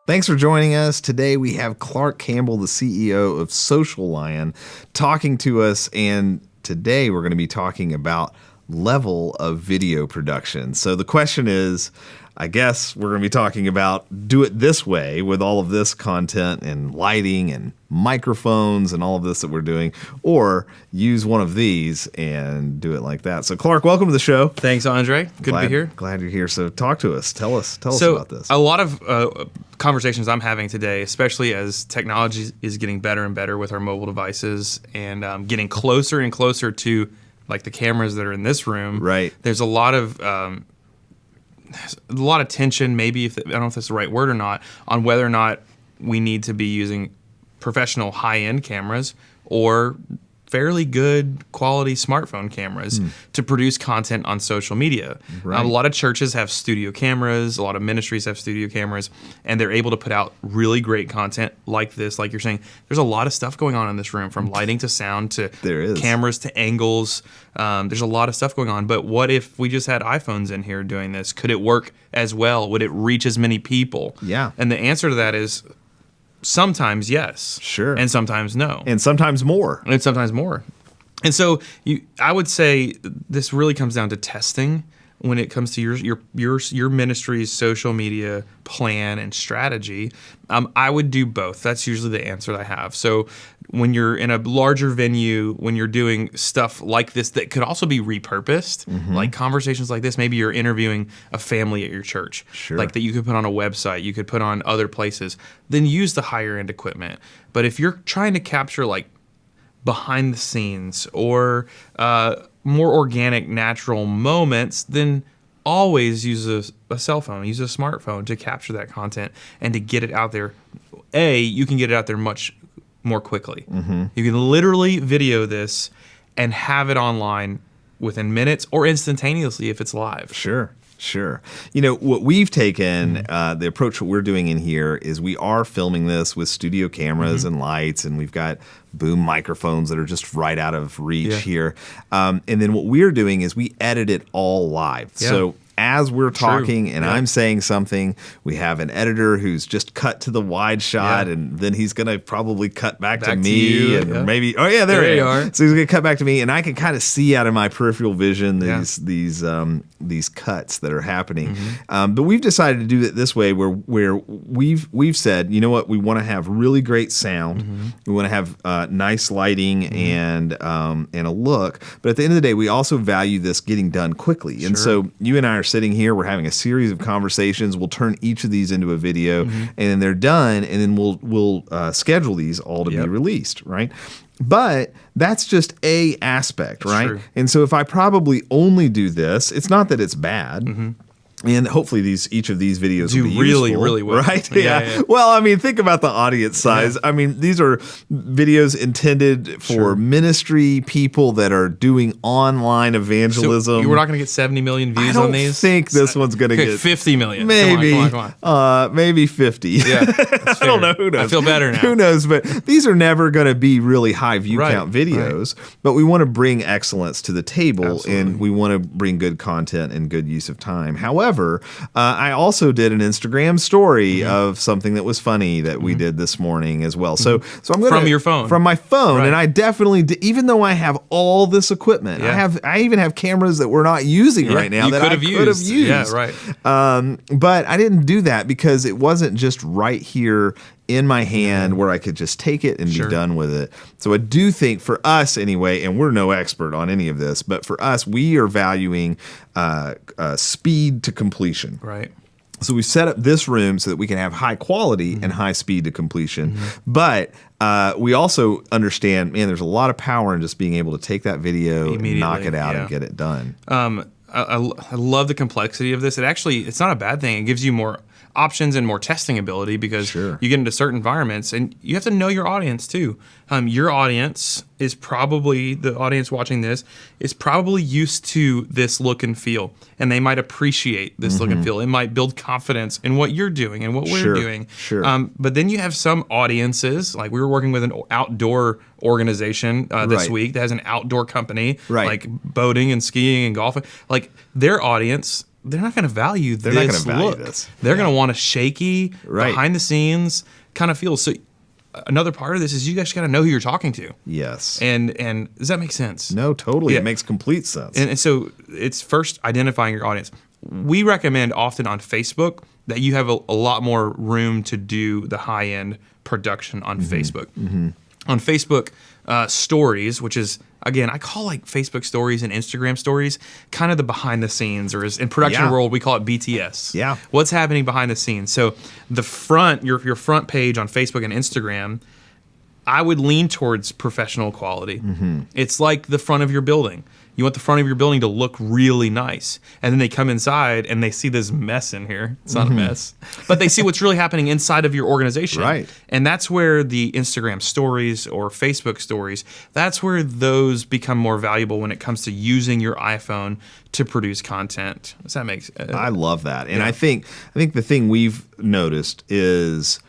Thanks for joining us. Today we have Clark Campbell, the CEO of Social Lion, talking to us, and today we're going to be talking about level of video production. So the question is, I guess we're going to be talking about do it this way with all of this content and lighting and microphones and all of this that we're doing, or use one of these and do it like that. So Clark, welcome to the show. Thanks, Andre. Good to be here. Glad you're here. So talk to us. Tell us about this. A lot of conversations I'm having today, especially as technology is getting better and better with our mobile devices and getting closer and closer to like the cameras that are in this room. Right. There's a lot of tension, maybe I don't know if that's the right word or not, on whether or not we need to be using professional high-end cameras or fairly good quality smartphone cameras to produce content on social media. Right. A lot of churches have studio cameras, a lot of ministries have studio cameras, and they're able to put out really great content like this. Like you're saying, there's a lot of stuff going on in this room, from lighting to sound to cameras to angles. There's a lot of stuff going on. But what if we just had iPhones in here doing this? Could it work as well? Would it reach as many people? Yeah. And the answer to that is sometimes yes. Sure. And sometimes no. And sometimes more. And sometimes more. And so I would say this really comes down to testing when it comes to your ministry's social media plan and strategy. I would do both. That's usually the answer that I have. So when you're in a larger venue, when you're doing stuff like this that could also be repurposed, like conversations like this, maybe you're interviewing a family at your church, like that you could put on a website, you could put on other places, then use the higher end equipment. But if you're trying to capture like behind the scenes or more organic, natural moments, then always use a cell phone, use a smartphone to capture that content and to get it out there. You can get it out there much more quickly. You can literally video this and have it online within minutes or instantaneously if it's live. Sure. You know, what we've taken, the approach that we're doing in here is we are filming this with studio cameras and lights, and we've got boom microphones that are just right out of reach here. And then what we're doing is we edit it all live. Yeah. So as we're talking and I'm saying something, we have an editor who's just cut to the wide shot, and then he's going to probably cut back to me, and maybe, there you are. So he's going to cut back to me, and I can kind of see out of my peripheral vision these cuts that are happening. But we've decided to do it this way, where we've said, you know what, we want to have really great sound, we want to have nice lighting and a look, but at the end of the day, we also value this getting done quickly. And so you and I are sitting here, we're having a series of conversations, we'll turn each of these into a video, and then they're done, and then we'll schedule these all to be released, right? But that's just a aspect, right? True. And so if I probably only do this, it's not that it's bad. And hopefully each of these videos do will be really, useful, really well. Right? Yeah. Well, I mean, think about the audience size. I mean, these are videos intended for ministry people that are doing online evangelism. So we're not going to get 70 million views on these? I think this one's going to get 50 million. Maybe. Come on. Maybe 50. Yeah, that's I don't know. Who knows? I feel better now. Who knows? But these are never going to be really high view count videos. But we want to bring excellence to the table, and we want to bring good content and good use of time. However, I also did an Instagram story of something that was funny that we did this morning as well. So I'm going from your phone, from my phone, and I definitely even though I have all this equipment, I even have cameras that we're not using right now that I could have used. Yeah, right. But I didn't do that because it wasn't just right here in my hand where I could just take it and be done with it. So I do think for us anyway, and we're no expert on any of this, but for us, we are valuing speed to completion. Right. So we set up this room so that we can have high quality and high speed to completion. But we also understand, man, there's a lot of power in just being able to take that video, knock it out, and get it done. I love the complexity of this. It's not a bad thing. It gives you more options and more testing ability because you get into certain environments, and you have to know your audience too. Your audience is probably, the audience watching this, is probably used to this look and feel, and they might appreciate this look and feel. It might build confidence in what you're doing and what we're doing. But then you have some audiences, like we were working with an outdoor organization this week that has an outdoor company, like boating and skiing and golfing. Like their audience they're not going to value They're not this gonna value look. this. They're going to want a shaky, Right. behind the scenes kind of feel. So another part of this is you guys got to know who you're talking to. Yes. And does that make sense? No, totally. Yeah. It makes complete sense. And so it's first identifying your audience. We recommend often on Facebook that you have a lot more room to do the high-end production on Facebook. On Facebook stories, which is, again, I call like Facebook stories and Instagram stories kind of the behind the scenes, or in production world, we call it BTS. Yeah. What's happening behind the scenes. So the front, your front page on Facebook and Instagram, I would lean towards professional quality. It's like the front of your building. You want the front of your building to look really nice. And then they come inside and they see this mess in here. It's not a mess. But they see what's really happening inside of your organization. Right. And that's where the Instagram stories or Facebook stories, that's where those become more valuable when it comes to using your iPhone to produce content. Does that make sense? I love that. And I think the thing we've noticed is,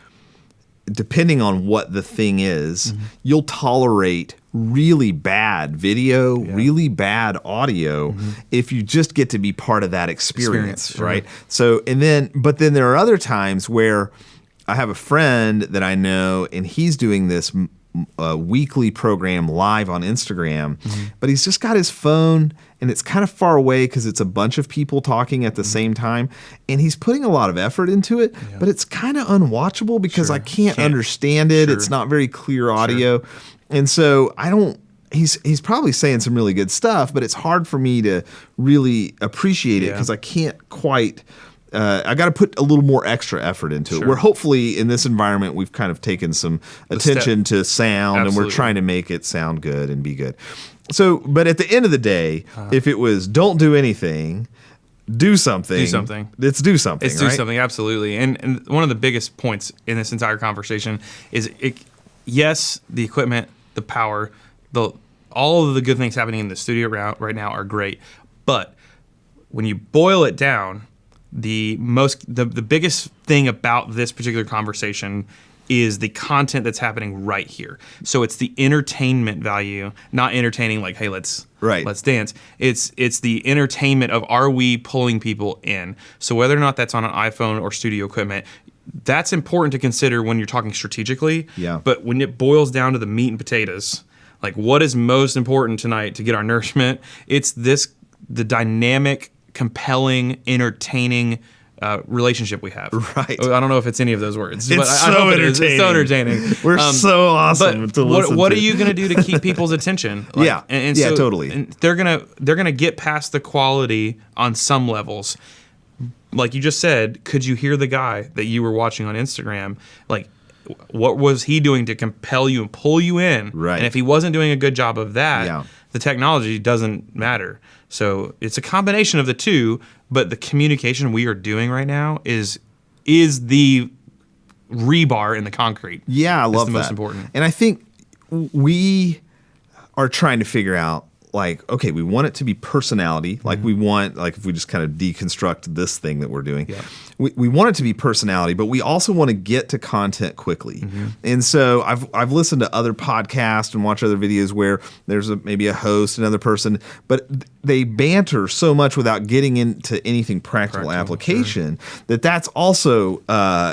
depending on what the thing is, you'll tolerate really bad video, really bad audio if you just get to be part of that experience, right? So, but then there are other times where I have a friend that I know, and he's doing this weekly program live on Instagram, but he's just got his phone and it's kind of far away because it's a bunch of people talking at the same time, and he's putting a lot of effort into it, but it's kind of unwatchable because I can't understand it. It's not very clear audio. And so he's probably saying some really good stuff, but it's hard for me to really appreciate it because I can't quite I got to put a little more extra effort into it. Where hopefully in this environment we've kind of taken some attention to sound, and we're trying to make it sound good and be good. So, but at the end of the day, if it was don't do anything, do something. Do something. It's do something. It's do something, absolutely. And one of the biggest points in this entire conversation is, yes, the equipment, the power, all of the good things happening in the studio right now are great. But when you boil it down, the biggest thing about this particular conversation is the content that's happening right here. So it's the entertainment value, not entertaining like, hey, let's dance. It's the entertainment of, are we pulling people in? So whether or not that's on an iPhone or studio equipment, that's important to consider when you're talking strategically. Yeah. But when it boils down to the meat and potatoes, like what is most important tonight to get our nourishment, it's the dynamic, compelling, entertaining relationship we have. Right. I don't know if it's any of those words. It's but so I hope entertaining. It's so entertaining. We're so awesome to listen to. What are you going to do to keep people's attention? So, totally. And they're gonna get past the quality on some levels. Like you just said, could you hear the guy that you were watching on Instagram? Like, what was he doing to compel you and pull you in? Right. And if he wasn't doing a good job of that, the technology doesn't matter. So it's a combination of the two, but the communication we are doing right now is the rebar in the concrete. Yeah, I love that. It's the most important. And I think we are trying to figure out, like, okay, we want it to be personality. Like we want, like if we just kind of deconstruct this thing that we're doing, we want it to be personality, but we also want to get to content quickly. And so I've listened to other podcasts and watched other videos where there's maybe a host, another person, but they banter so much without getting into anything practical application that's also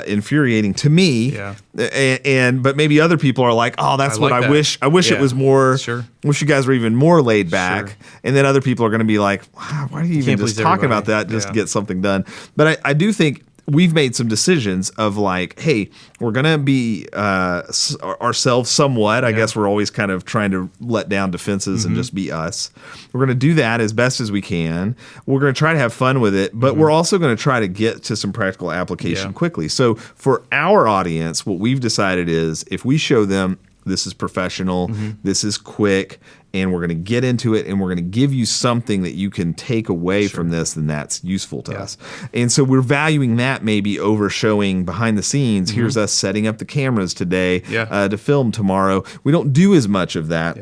infuriating to me. Yeah. But maybe other people are like, oh, that's what I wish. I wish it was more. Sure. Wish you guys were even more laid back. And then other people are going to be like, wow, why are you even just talking about that just to get something done? But I do think we've made some decisions of like, hey, we're going to be ourselves somewhat. I guess we're always kind of trying to let down defenses and just be us. We're going to do that as best as we can. We're going to try to have fun with it, but we're also going to try to get to some practical application quickly. So for our audience, what we've decided is if we show them this is professional, this is quick, and we're going to get into it, and we're going to give you something that you can take away from this, then that's useful to us. And so we're valuing that maybe over showing behind the scenes, here's us setting up the cameras today to film tomorrow. We don't do as much of that.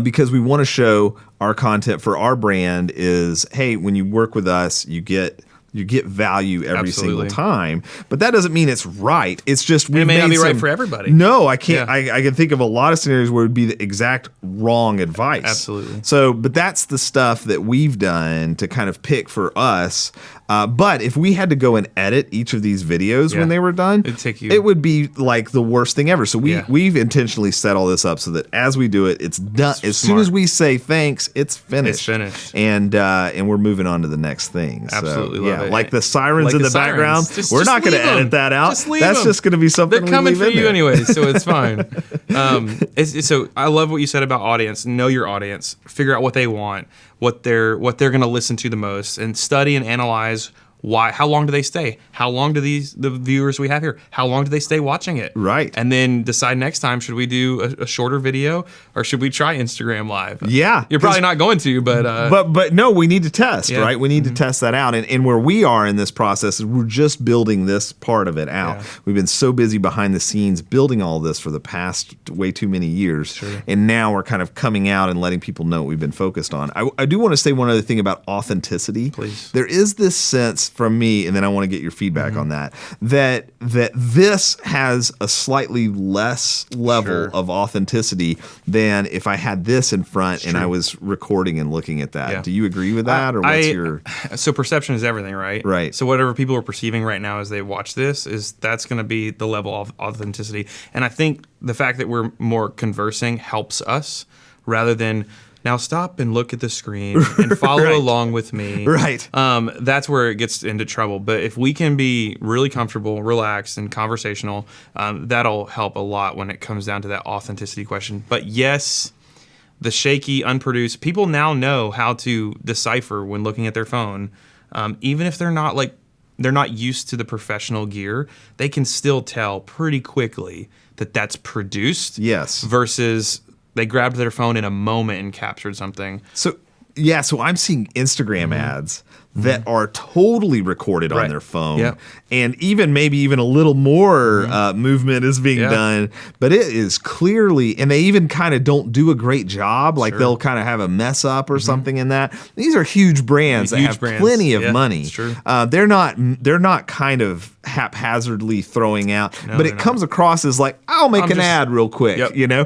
Because we want to show our content for our brand is, hey, when you work with us, you get You get value every single time, but that doesn't mean it's right. It's just it may not be right for everybody. No, I can't. Yeah. I can think of a lot of scenarios where it would be the exact wrong advice. Absolutely. So, but that's the stuff that we've done to kind of pick for us. But if we had to go and edit each of these videos when they were done, it would be like the worst thing ever. So we've intentionally set all this up so that as we do it, it's done. As soon as we say thanks, it's finished. And we're moving on to the next thing. Absolutely love it. Like the sirens in the background. We're not going to edit that out. That's just going to be something they're coming for you anyway, so it's fine. So I love what you said about audience. Know your audience. Figure out what they want, what they're going to listen to the most, and study and analyze why. How long do they stay? How long do the viewers we have here? How long do they stay watching it? Right. And then decide next time, should we do a shorter video or should we try Instagram Live? Yeah, you're probably not going to, but no, we need to test, right? We need to test that out. And where we are in this process is we're just building this part of it out. Yeah. We've been so busy behind the scenes building all this for the past way too many years, and now we're kind of coming out and letting people know what we've been focused on. I do want to say one other thing about authenticity. Please. There is this sense from me, and then I want to get your feedback on that this has a slightly less level of authenticity than if I had this in front and I was recording and looking at that. Yeah. Do you agree with that, or what's your? So perception is everything, right? Right. So whatever people are perceiving right now as they watch this that's going to be the level of authenticity, and I think the fact that we're more conversing helps us rather than. Now stop and look at the screen and follow along with me. Right. That's where it gets into trouble. But if we can be really comfortable, relaxed, and conversational, that'll help a lot when it comes down to that authenticity question. But yes, the shaky, unproduced, people now know how to decipher when looking at their phone. Even if they're not used to the professional gear, they can still tell pretty quickly that that's produced. Yes. Versus they grabbed their phone in a moment and captured something. So I'm seeing Instagram ads that are totally recorded on their phone. And maybe even a little more movement is being done. But it is clearly, and they even kind of don't do a great job. Like they'll kind of have a mess up or something in that. These are huge brands that have plenty of money. It's true. They're not kind of haphazardly throwing out. But it comes across as like, I'll make an ad real quick, you know?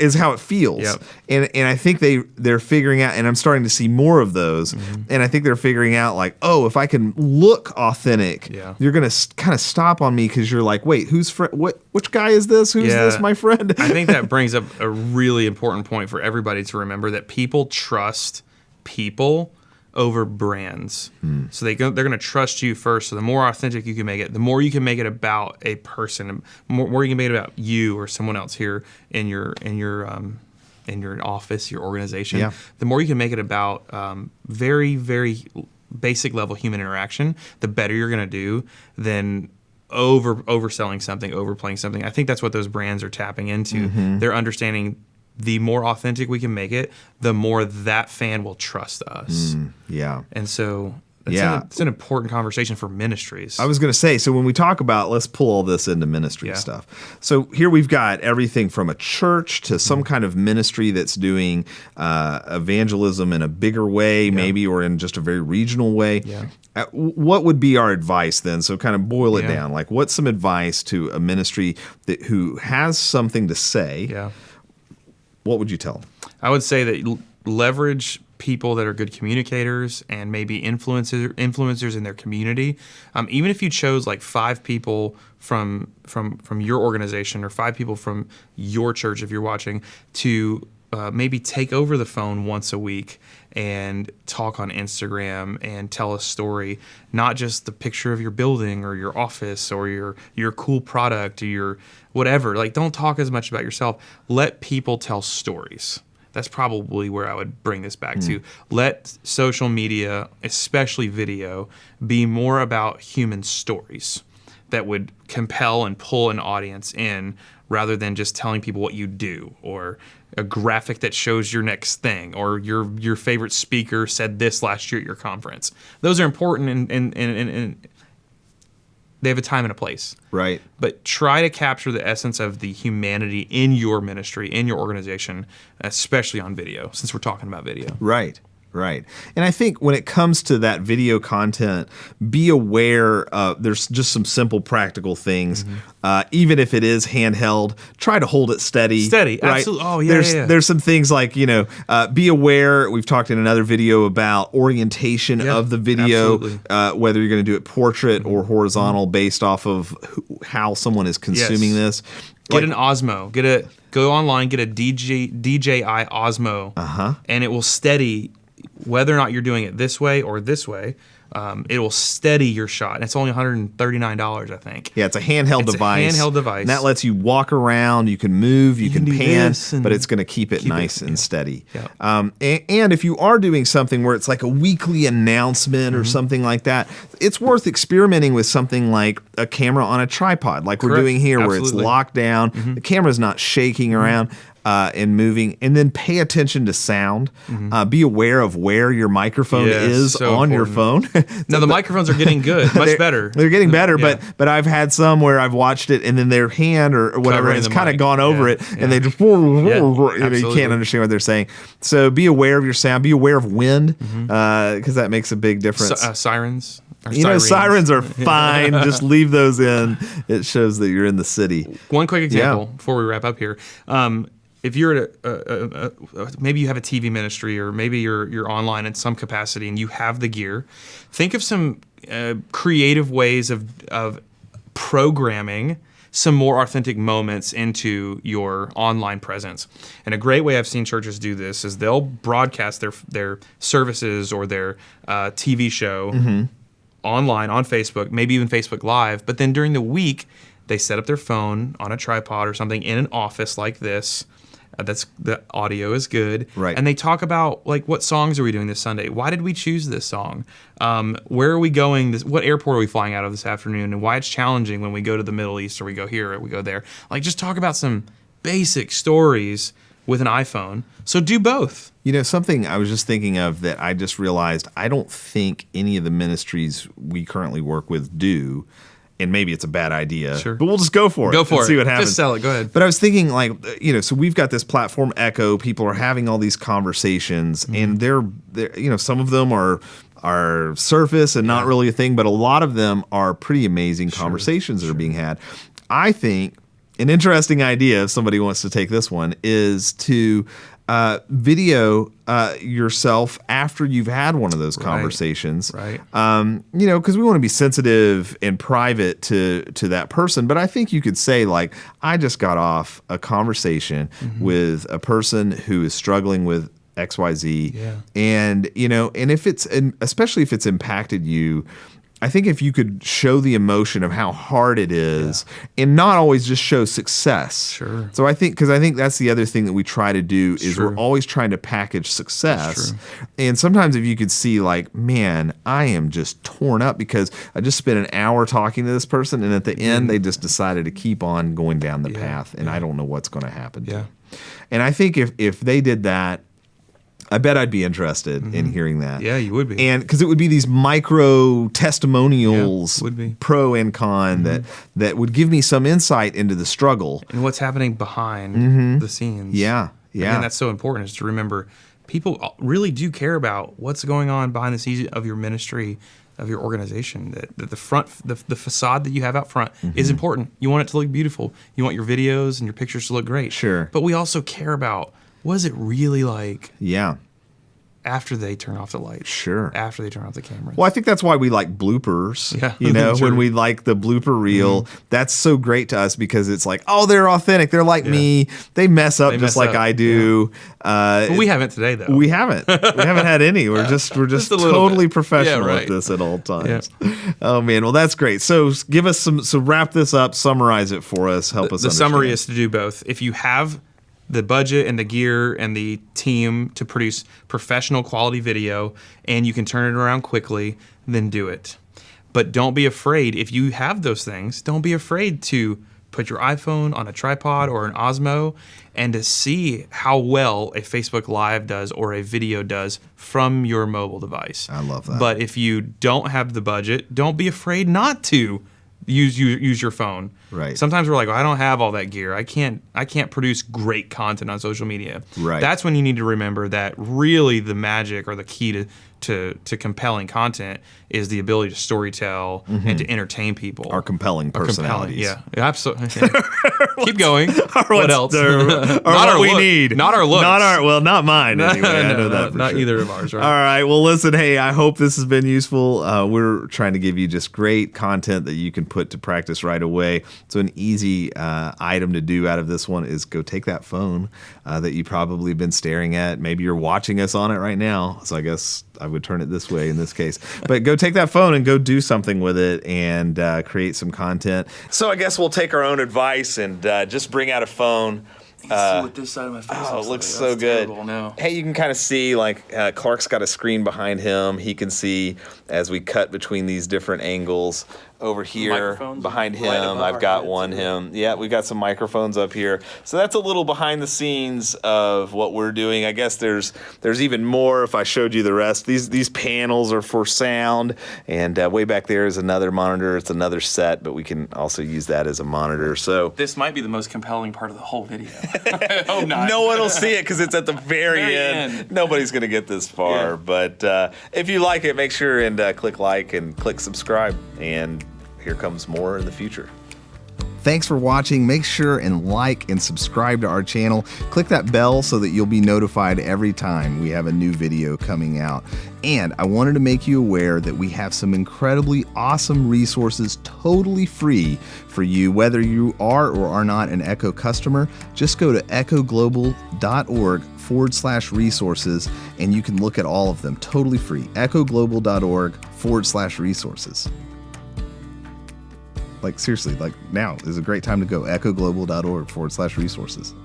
Is how it feels. And I think they're figuring out, and I'm starting to see more of those, and I think they're figuring out like, oh, if I can look authentic, you're going to kind of stop on me because you're like, wait, which guy is this? Who's this, my friend? I think that brings up a really important point for everybody to remember, that people trust people over brands. So they're going to trust you first. So the more authentic you can make it, the more you can make it about a person, more you can make it about you or someone else here in your office, your organization. The more you can make it about very, very basic level human interaction, the better you're going to do than overselling something, overplaying something. I think that's what those brands are tapping into. They're understanding the more authentic we can make it, the more that fan will trust us. And so it's an important conversation for ministries. I was going to say, so when we talk about, let's pull all this into ministry stuff. So here we've got everything from a church to some kind of ministry that's doing evangelism in a bigger way, maybe, or in just a very regional way. What would be our advice then? So kind of boil it down. Like, what's some advice to a ministry who has something to say? What would you tell them? I would say that leverage people that are good communicators and maybe influencers in their community. Even if you chose like 5 people from your organization or 5 people from your church, if you're watching, to maybe take over the phone once a week and talk on Instagram and tell a story, not just the picture of your building or your office or your cool product or your whatever. Like, don't talk as much about yourself. Let people tell stories. That's probably where I would bring this back to. Let social media, especially video, be more about human stories that would compel and pull an audience in, rather than just telling people what you do, or a graphic that shows your next thing, or your favorite speaker said this last year at your conference. Those are important and they have a time and a place. Right. But try to capture the essence of the humanity in your ministry, in your organization, especially on video, since we're talking about video. Right. Right. And I think when it comes to that video content, be aware there's just some simple practical things. Even if it is handheld, try to hold it steady. Steady, right? absolutely. Oh, yeah, There's some things like, be aware. We've talked in another video about orientation of the video, whether you're going to do it portrait or horizontal based off of how someone is consuming this. Get an Osmo. Go online, get a DJI Osmo, and it will steady whether or not you're doing it this way or this way. It will steady your shot. And it's only $139, I think. Yeah, it's a handheld device. And that lets you walk around, you can move, you can pan, but it's going to keep it nice and steady. Yeah. And if you are doing something where it's like a weekly announcement or something like that, it's worth experimenting with something like a camera on a tripod, like we're doing here, where it's locked down, the camera's not shaking around. And moving, and then pay attention to sound. Be aware of where your microphone is on your phone. Now the microphones are getting good, much better. They're getting better, but I've had some where I've watched it, and then their hand or whatever has kind of gone over it, and they just you can't understand what they're saying. So be aware of your sound. Be aware of wind, because that makes a big difference. Sirens. Sirens are fine. Just leave those in. It shows that you're in the city. One quick example before we wrap up here. If you're at maybe you have a TV ministry, or maybe you're online in some capacity and you have the gear, think of some creative ways of programming some more authentic moments into your online presence. And a great way I've seen churches do this is they'll broadcast their services or their TV show online on Facebook, maybe even Facebook Live, but then during the week they set up their phone on a tripod or something in an office like this. The audio is good, right? And they talk about, like, what songs are we doing this Sunday? Why did we choose this song? Where are we going? What airport are we flying out of this afternoon? And why it's challenging when we go to the Middle East, or we go here or we go there. Like, just talk about some basic stories with an iPhone. So do both. Something I was just thinking of that I just realized I don't think any of the ministries we currently work with do. And maybe it's a bad idea, but we'll just go for it. Go for it. See what happens. Just sell it. Go ahead. But I was thinking, so we've got this platform Echo. People are having all these conversations, and they're some of them are surface and not really a thing, but a lot of them are pretty amazing conversations that are being had. I think an interesting idea, if somebody wants to take this one, is to video yourself after you've had one of those conversations. Right. Because we want to be sensitive and private to that person. But I think you could say, like, I just got off a conversation with a person who is struggling with XYZ. Yeah. And, and especially if it's impacted you, I think if you could show the emotion of how hard it is and not always just show success. Sure. So I think that's the other thing that we try to do is we're always trying to package success. And sometimes if you could see, like, man, I am just torn up because I just spent an hour talking to this person, and at the end they just decided to keep on going down the path, and I don't know what's going to happen to them. And I think if they did that, I bet I'd be interested in hearing that. Yeah, you would be. And because it would be these micro testimonials, would be. Pro and con, that would give me some insight into the struggle. And what's happening behind the scenes. Yeah. And that's so important, is to remember people really do care about what's going on behind the scenes of your ministry, of your organization. That the front, the facade that you have out front is important. You want it to look beautiful. You want your videos and your pictures to look great. Sure. But we also care about, what is it really like? Yeah. After they turn off the lights. Sure. After they turn off the cameras. Well, I think that's why we like bloopers. Yeah. When we like the blooper reel, that's so great to us because it's like, oh, they're authentic. They're like me. They mess up just like I do. But we haven't today, though. We haven't. We haven't had any. We're just totally professional at this at all times. Yeah. Oh man. Well, that's great. So give us so wrap this up, summarize it for us, help us understand. The summary is to do both. If you have the budget and the gear and the team to produce professional quality video, and you can turn it around quickly, then do it. But don't be afraid. If you have those things, don't be afraid to put your iPhone on a tripod or an Osmo and to see how well a Facebook Live does or a video does from your mobile device. I love that. But if you don't have the budget, don't be afraid not to use your phone. Right. Sometimes we're like, I don't have all that gear. I can't produce great content on social media. Right. That's when you need to remember that really the magic or the key to compelling content is the ability to storytell and to entertain people. Our compelling personalities. Yeah, absolutely. Keep going. What else? Not our we need. Not our looks. Not mine anyway. I know that for not sure. either of ours. Right? All right. Well, listen. Hey, I hope this has been useful. We're trying to give you just great content that you can put to practice right away. So an easy item to do out of this one is go take that phone that you probably been staring at. Maybe you're watching us on it right now. So I guess I would turn it this way in this case. But go take that phone and go do something with it and create some content. So I guess we'll take our own advice and just bring out a phone. You can see what this side of my face it looks so good. No. Hey, you can kind of see like Clark's got a screen behind him. He can see as we cut between these different angles. Over here behind him, I've got one him. Yeah, we've got some microphones up here. So that's a little behind the scenes of what we're doing. I guess there's even more if I showed you the rest. These panels are for sound, and way back there is another monitor. It's another set, but we can also use that as a monitor. So this might be the most compelling part of the whole video. Oh, not. No one will see it because it's at the very end. Nobody's going to get this far. Yeah. But if you like it, make sure and click like and click subscribe. And here comes more in the future. Thanks for watching. Make sure and like and subscribe to our channel. Click that bell so that you'll be notified every time we have a new video coming out. And I wanted to make you aware that we have some incredibly awesome resources totally free for you, whether you are or are not an Echo customer. Just go to echoglobal.org/resources and you can look at all of them totally free. echoglobal.org/resources. Like seriously, like now is a great time to go echoglobal.org/resources.